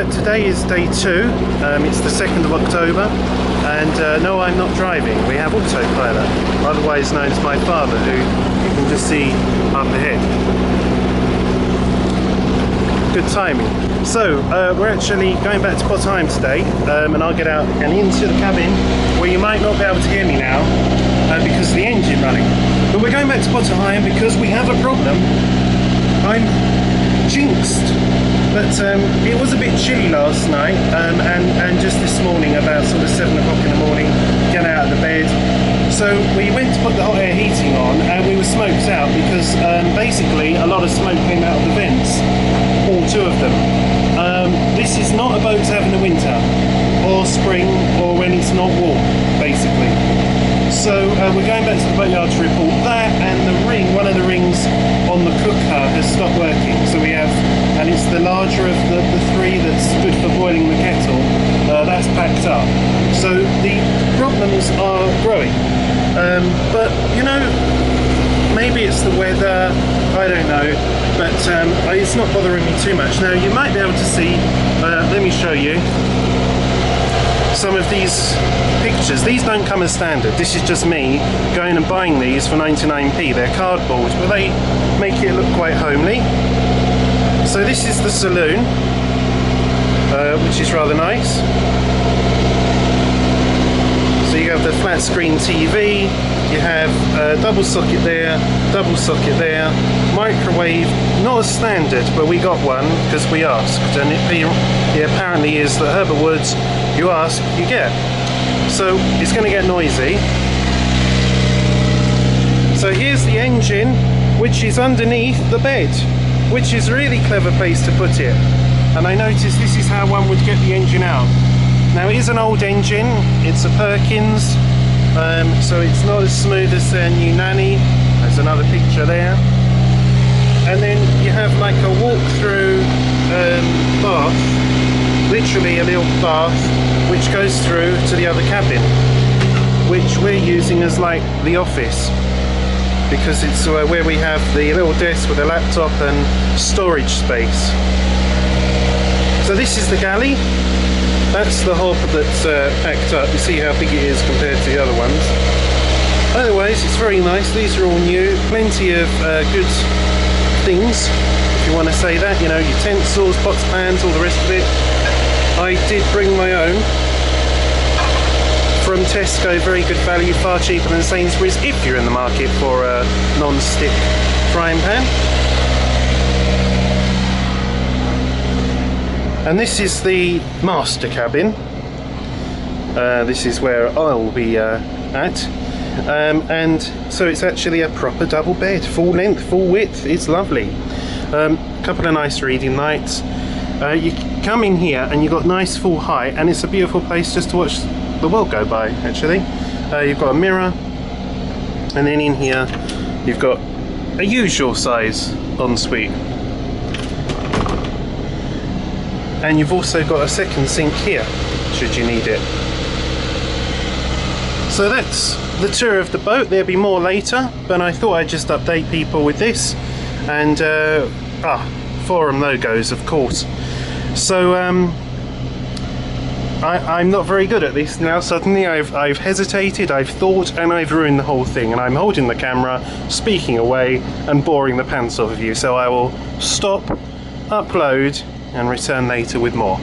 today is day 2, it's the 2nd of October, and no, I'm not driving. We have autopilot, otherwise known as my father, who you can just see up ahead. Good timing. So we're actually going back to Heigham today, and I'll get out and into the cabin where you might not be able to hear me now because of the engine running. But we're going back to Heigham because we have a problem. I'm jinxed, but it was a bit chilly last night, and just this morning about sort of 7 o'clock in the morning, get out of the bed. So we went to put the hot air heating on, and we were smoked out because basically a lot of smoke came out of the vents, all 2 of them. This is not a boat to have in the winter or spring or when it's not warm, basically. So we're going back to the boatyard to report that, and the ring, one of the rings on the cooker has stopped working. So we have, and it's the larger of the 3 that's good for boiling the kettle, that's packed up. So the problems are growing. But you know, maybe it's the weather, I don't know, but it's not bothering me too much. Now you might be able to see, let me show you some of these pictures. These don't come as standard. This is just me going and buying these for 99p. They're cardboard, but they make it look quite homely. So this is the saloon, which is rather nice. So you have the flat screen TV, you have a double socket there, microwave, not as standard, but we got one because we asked, and it apparently is that Herbet Woods, you ask, you get. So it's going to get noisy. So here's the engine, which is underneath the bed, which is a really clever place to put it. And I noticed this is how one would get the engine out. Now it is an old engine, it's a Perkins, so it's not as smooth as their new Nanny. There's another picture there. And then you have like a walk-through bath, literally a little bath, which goes through to the other cabin, which we're using as like the office, because it's where we have the little desk with a laptop and storage space. So this is the galley. That's the hob that's packed up. You see how big it is compared to the other ones. Otherwise, it's very nice. These are all new. Plenty of good things, if you want to say that. You know, utensils, pots, pans, all the rest of it. I did bring my own from Tesco. Very good value, far cheaper than Sainsbury's if you're in the market for a non-stick frying pan. And this is the master cabin. This is where I'll be at. And so it's actually a proper double bed, full length, full width. It's lovely. Couple of nice reading lights. You come in here and you've got nice full height, and it's a beautiful place just to watch the world go by, actually. You've got a mirror, and then in here you've got a usual size ensuite. And you've also got a second sink here, should you need it. So that's the tour of the boat. There'll be more later, but I thought I'd just update people with this. And, forum logos, of course. So, I'm not very good at this now. Suddenly I've hesitated, I've thought, and I've ruined the whole thing. And I'm holding the camera, speaking away, and boring the pants off of you. So I will stop, upload, and return later with more.